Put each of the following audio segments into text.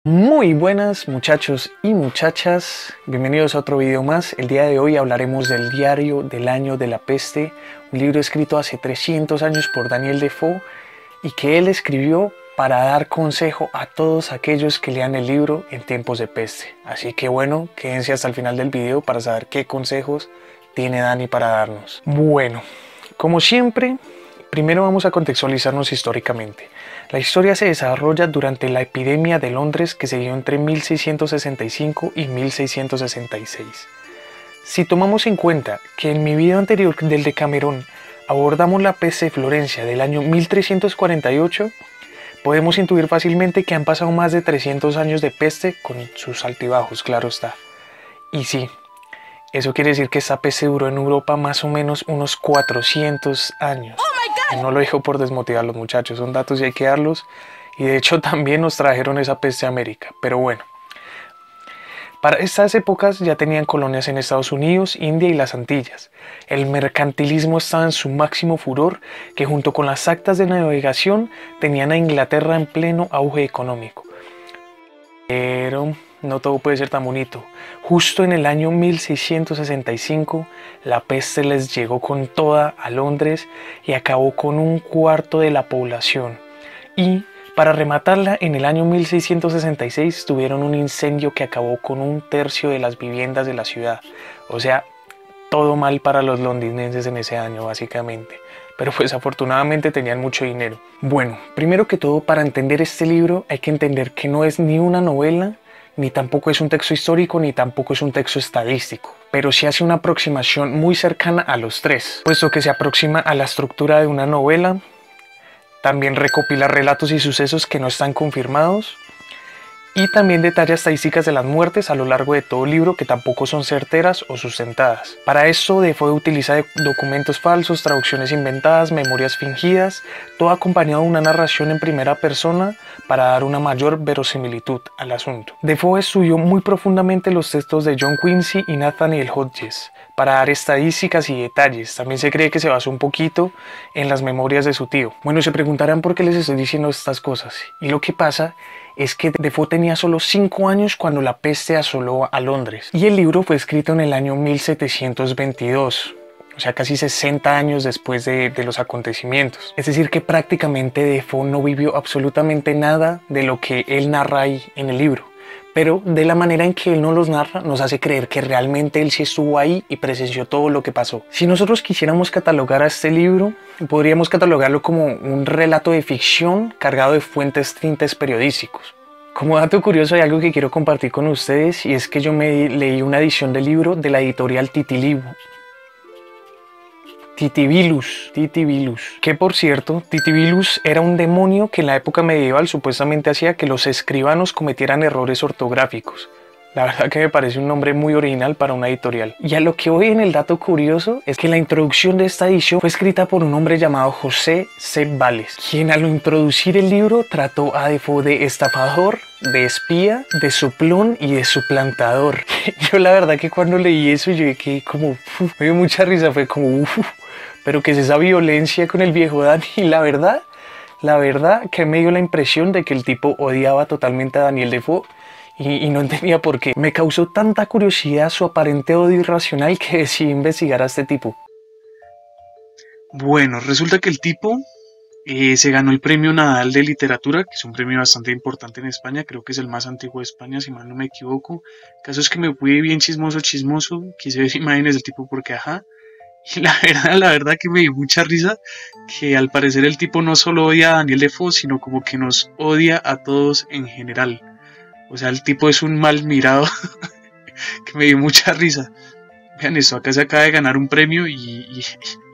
Muy buenas muchachos y muchachas, bienvenidos a otro video más. El día de hoy hablaremos del Diario del Año de la Peste, un libro escrito hace 300 años por Daniel Defoe y que él escribió para dar consejo a todos aquellos que lean el libro en tiempos de peste. Así que bueno, quédense hasta el final del video para saber qué consejos tiene Dani para darnos. Bueno, como siempre, primero vamos a contextualizarnos históricamente. La historia se desarrolla durante la epidemia de Londres que se dio entre 1665 y 1666. Si tomamos en cuenta que en mi video anterior del Decamerón abordamos la peste de Florencia del año 1348, podemos intuir fácilmente que han pasado más de 300 años de peste con sus altibajos, claro está. Y sí, eso quiere decir que esta peste duró en Europa más o menos unos 400 años. Y no lo digo por desmotivar a los muchachos, son datos y hay que darlos. Y de hecho también nos trajeron esa peste a América. Pero bueno, para estas épocas ya tenían colonias en Estados Unidos, India y las Antillas. El mercantilismo estaba en su máximo furor, que junto con las actas de navegación tenían a Inglaterra en pleno auge económico. Pero no todo puede ser tan bonito. Justo en el año 1665, la peste les llegó con toda a Londres y acabó con un cuarto de la población. Y para rematarla, en el año 1666 tuvieron un incendio que acabó con un tercio de las viviendas de la ciudad. O sea, todo mal para los londinenses en ese año, básicamente. Pero pues afortunadamente tenían mucho dinero. Bueno, primero que todo, para entender este libro hay que entender que no es ni una novela, ni tampoco es un texto histórico, ni tampoco es un texto estadístico, pero sí hace una aproximación muy cercana a los tres, puesto que se aproxima a la estructura de una novela, también recopila relatos y sucesos que no están confirmados, y también detalla estadísticas de las muertes a lo largo de todo el libro que tampoco son certeras o sustentadas. Para esto Defoe utiliza documentos falsos, traducciones inventadas, memorias fingidas, todo acompañado de una narración en primera persona para dar una mayor verosimilitud al asunto. Defoe estudió muy profundamente los textos de John Quincy y Nathaniel Hodges para dar estadísticas y detalles. También se cree que se basó un poquito en las memorias de su tío. Bueno, se preguntarán por qué les estoy diciendo estas cosas. Y lo que pasa es que Defoe tenía solo 5 años cuando la peste asoló a Londres. Y el libro fue escrito en el año 1722. O sea, casi 60 años después de los acontecimientos. Es decir, que prácticamente Defoe no vivió absolutamente nada de lo que él narra ahí en el libro. Pero de la manera en que él nos los narra, nos hace creer que realmente él sí estuvo ahí y presenció todo lo que pasó. Si nosotros quisiéramos catalogar a este libro, podríamos catalogarlo como un relato de ficción cargado de fuentes tintes periodísticos. Como dato curioso, hay algo que quiero compartir con ustedes, y es que yo leí una edición del libro de la editorial Titibilus, que por cierto, Titibilus era un demonio que en la época medieval supuestamente hacía que los escribanos cometieran errores ortográficos. La verdad que me parece un nombre muy original para una editorial. Y a lo que voy en el dato curioso es que la introducción de esta edición fue escrita por un hombre llamado José C. Vales, quien al introducir el libro trató a Defoe de estafador, de espía, de soplón y de suplantador. Yo la verdad que cuando leí eso yo que como me dio mucha risa, fue como pero que es esa violencia con el viejo Dani. Y la verdad que me dio la impresión de que el tipo odiaba totalmente a Daniel Defoe y no entendía por qué. Me causó tanta curiosidad su aparente odio irracional que decidí investigar a este tipo. Bueno, resulta que el tipo se ganó el premio Nadal de literatura, que es un premio bastante importante en España, creo que es el más antiguo de España, si mal no me equivoco. El caso es que me fui bien chismoso, quise ver imágenes del tipo porque ajá. Y la verdad que me dio mucha risa que al parecer el tipo no solo odia a Daniel Defoe, sino como que nos odia a todos en general. O sea, el tipo es un mal mirado que me dio mucha risa. Vean esto, acá se acaba de ganar un premio y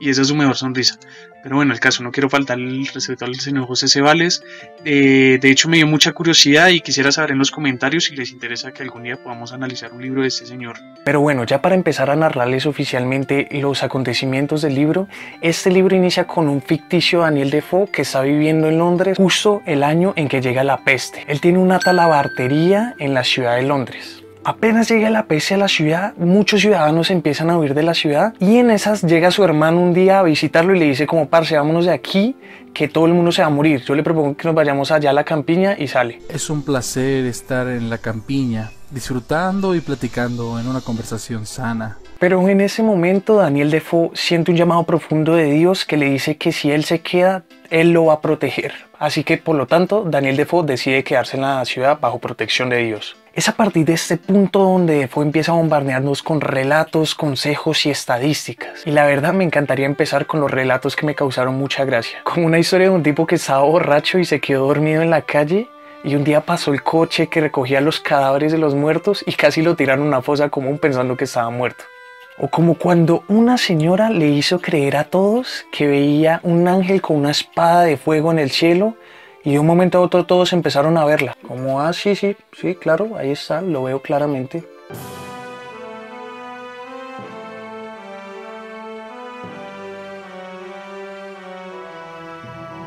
esa es su mejor sonrisa. Pero bueno, el caso, no quiero faltar el respeto al señor José Cebales. De hecho, me dio mucha curiosidad y quisiera saber en los comentarios si les interesa que algún día podamos analizar un libro de este señor. Pero bueno, ya para empezar a narrarles oficialmente los acontecimientos del libro, este libro inicia con un ficticio Daniel Defoe que está viviendo en Londres justo el año en que llega la peste. Él tiene una talabartería en la ciudad de Londres. Apenas llega la peste a la ciudad, muchos ciudadanos empiezan a huir de la ciudad y en esas llega su hermano un día a visitarlo y le dice como parce, vámonos de aquí que todo el mundo se va a morir. Yo le propongo que nos vayamos allá a la campiña y sale. Es un placer estar en la campiña, disfrutando y platicando en una conversación sana. Pero en ese momento Daniel Defoe siente un llamado profundo de Dios que le dice que si él se queda, él lo va a proteger. Así que por lo tanto Daniel Defoe decide quedarse en la ciudad bajo protección de Dios. Es a partir de este punto donde Defoe empieza a bombardearnos con relatos, consejos y estadísticas. Y la verdad me encantaría empezar con los relatos que me causaron mucha gracia. Como una historia de un tipo que estaba borracho y se quedó dormido en la calle. Y un día pasó el coche que recogía los cadáveres de los muertos y casi lo tiraron a una fosa común pensando que estaba muerto. O como cuando una señora le hizo creer a todos que veía un ángel con una espada de fuego en el cielo y de un momento a otro todos empezaron a verla. Como, sí, claro, ahí está, lo veo claramente.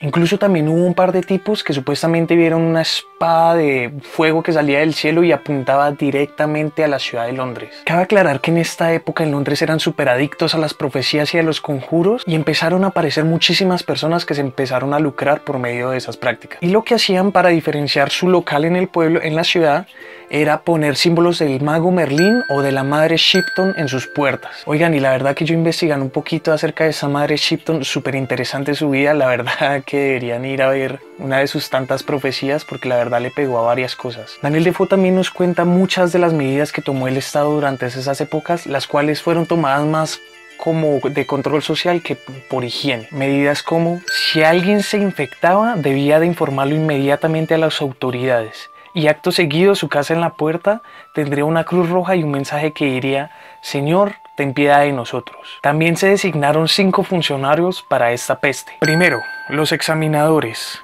Incluso también hubo un par de tipos que supuestamente vieron una espada de fuego que salía del cielo y apuntaba directamente a la ciudad de Londres. Cabe aclarar que en esta época en Londres eran súper adictos a las profecías y a los conjuros y empezaron a aparecer muchísimas personas que se empezaron a lucrar por medio de esas prácticas. Y lo que hacían para diferenciar su local en el pueblo, en la ciudad, era poner símbolos del mago Merlín o de la madre Shipton en sus puertas. Oigan, y la verdad que yo investigando un poquito acerca de esa madre Shipton, súper interesante su vida, la verdad que deberían ir a ver una de sus tantas profecías porque la verdad le pegó a varias cosas. Daniel Defoe también nos cuenta muchas de las medidas que tomó el Estado durante esas épocas, las cuales fueron tomadas más como de control social que por higiene. Medidas como, si alguien se infectaba, debía de informarlo inmediatamente a las autoridades. Y acto seguido su casa en la puerta tendría una cruz roja y un mensaje que diría: Señor, ten piedad de nosotros. También se designaron 5 funcionarios para esta peste. Primero, los examinadores.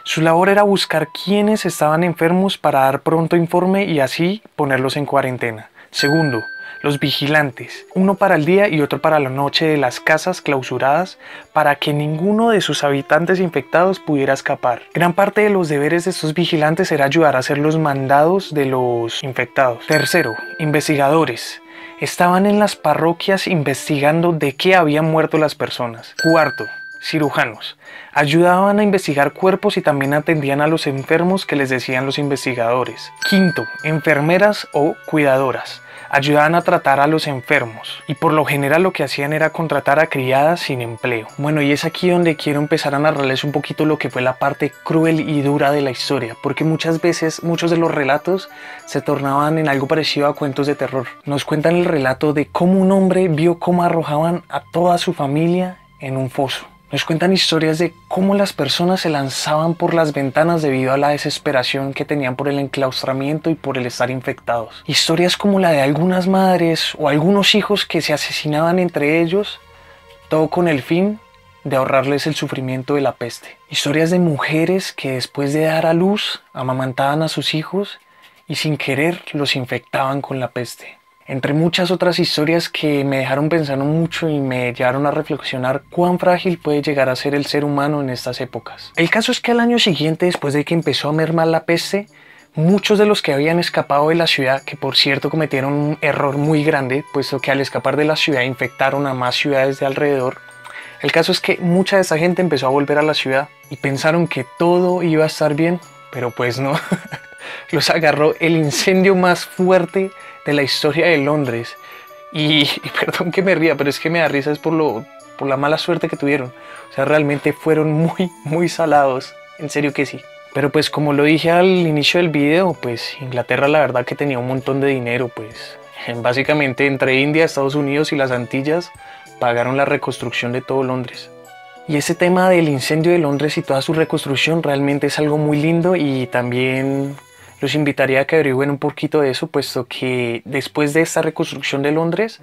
Su labor era buscar quiénes estaban enfermos para dar pronto informe y así ponerlos en cuarentena. Segundo, los vigilantes, uno para el día y otro para la noche de las casas clausuradas para que ninguno de sus habitantes infectados pudiera escapar. Gran parte de los deberes de estos vigilantes era ayudar a hacer los mandados de los infectados. Tercero, investigadores. Estaban en las parroquias investigando de qué habían muerto las personas. Cuarto, cirujanos. Ayudaban a investigar cuerpos y también atendían a los enfermos que les decían los investigadores. Quinto, enfermeras o cuidadoras. Ayudaban a tratar a los enfermos y por lo general lo que hacían era contratar a criadas sin empleo. Bueno, y es aquí donde quiero empezar a narrarles un poquito lo que fue la parte cruel y dura de la historia, porque muchas veces muchos de los relatos se tornaban en algo parecido a cuentos de terror. Nos cuentan el relato de cómo un hombre vio cómo arrojaban a toda su familia en un foso. Nos cuentan historias de cómo las personas se lanzaban por las ventanas debido a la desesperación que tenían por el enclaustramiento y por el estar infectados. Historias como la de algunas madres o algunos hijos que se asesinaban entre ellos, todo con el fin de ahorrarles el sufrimiento de la peste. Historias de mujeres que después de dar a luz amamantaban a sus hijos y sin querer los infectaban con la peste. Entre muchas otras historias que me dejaron pensando mucho y me llevaron a reflexionar cuán frágil puede llegar a ser el ser humano en estas épocas. El caso es que al año siguiente, después de que empezó a mermar la peste, muchos de los que habían escapado de la ciudad, que por cierto cometieron un error muy grande, puesto que al escapar de la ciudad infectaron a más ciudades de alrededor, el caso es que mucha de esa gente empezó a volver a la ciudad y pensaron que todo iba a estar bien, pero pues no. Los agarró el incendio más fuerte de la historia de Londres y perdón que me ría, pero es que me da risa, es por la mala suerte que tuvieron. O sea, realmente fueron muy salados, en serio que sí. Pero pues como lo dije al inicio del video, pues Inglaterra la verdad que tenía un montón de dinero, pues básicamente entre India, Estados Unidos y las Antillas pagaron la reconstrucción de todo Londres. Y ese tema del incendio de Londres y toda su reconstrucción realmente es algo muy lindo y también los invitaría a que averigüen un poquito de eso, puesto que después de esta reconstrucción de Londres,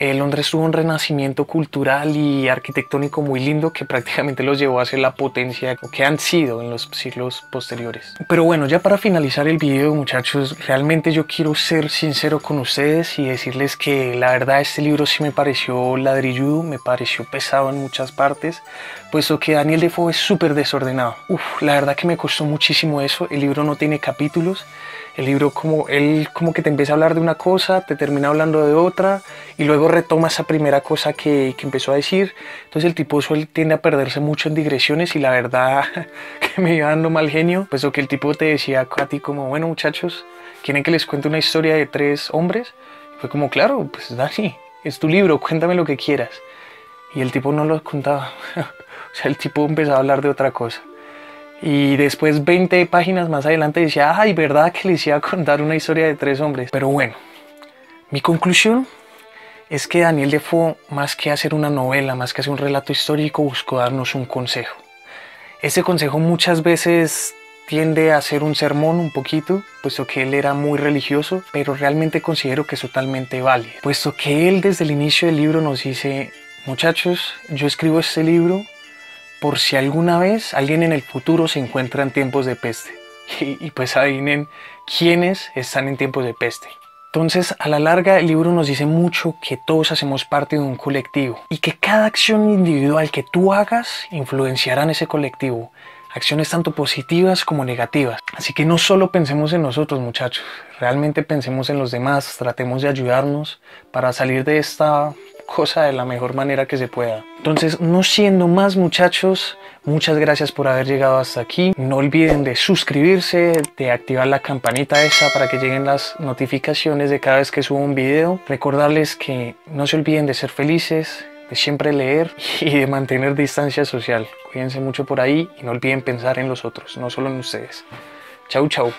Londres tuvo un renacimiento cultural y arquitectónico muy lindo que prácticamente los llevó a ser la potencia que han sido en los siglos posteriores. Pero bueno, ya para finalizar el video, muchachos, realmente yo quiero ser sincero con ustedes y decirles que la verdad este libro sí me pareció ladrilludo, me pareció pesado en muchas partes, puesto que Daniel Defoe es súper desordenado. La verdad que me costó muchísimo eso. El libro no tiene capítulos. El libro él como que te empieza a hablar de una cosa, te termina hablando de otra y luego retoma esa primera cosa que empezó a decir. Entonces el tipo tiende a perderse mucho en digresiones y la verdad que me iba dando mal genio. Pues lo que el tipo te decía a ti como, bueno muchachos, ¿quieren que les cuente una historia de 3 hombres? Y fue como, claro, pues Dani, es tu libro, cuéntame lo que quieras. Y el tipo no lo contaba. O sea, el tipo empezaba a hablar de otra cosa. Y después 20 páginas más adelante decía, ay, verdad que les iba a contar una historia de 3 hombres. Pero bueno, mi conclusión es que Daniel Defoe, más que hacer una novela, más que hacer un relato histórico, buscó darnos un consejo. Ese consejo muchas veces tiende a ser un sermón un poquito, puesto que él era muy religioso, pero realmente considero que es totalmente válido, puesto que él desde el inicio del libro nos dice, muchachos, yo escribo este libro por si alguna vez alguien en el futuro se encuentra en tiempos de peste. Y pues adivinen quiénes están en tiempos de peste. Entonces, a la larga, el libro nos dice mucho que todos hacemos parte de un colectivo y que cada acción individual que tú hagas influenciará en ese colectivo. Acciones tanto positivas como negativas. Así que no solo pensemos en nosotros, muchachos. Realmente pensemos en los demás. Tratemos de ayudarnos para salir de esta cosa de la mejor manera que se pueda. Entonces, no siendo más, muchachos, muchas gracias por haber llegado hasta aquí. No olviden de suscribirse, de activar la campanita esa para que lleguen las notificaciones de cada vez que subo un video. Recordarles que no se olviden de ser felices, de siempre leer y de mantener distancia social. Cuídense mucho por ahí y no olviden pensar en los otros, no solo en ustedes. Chau, chau.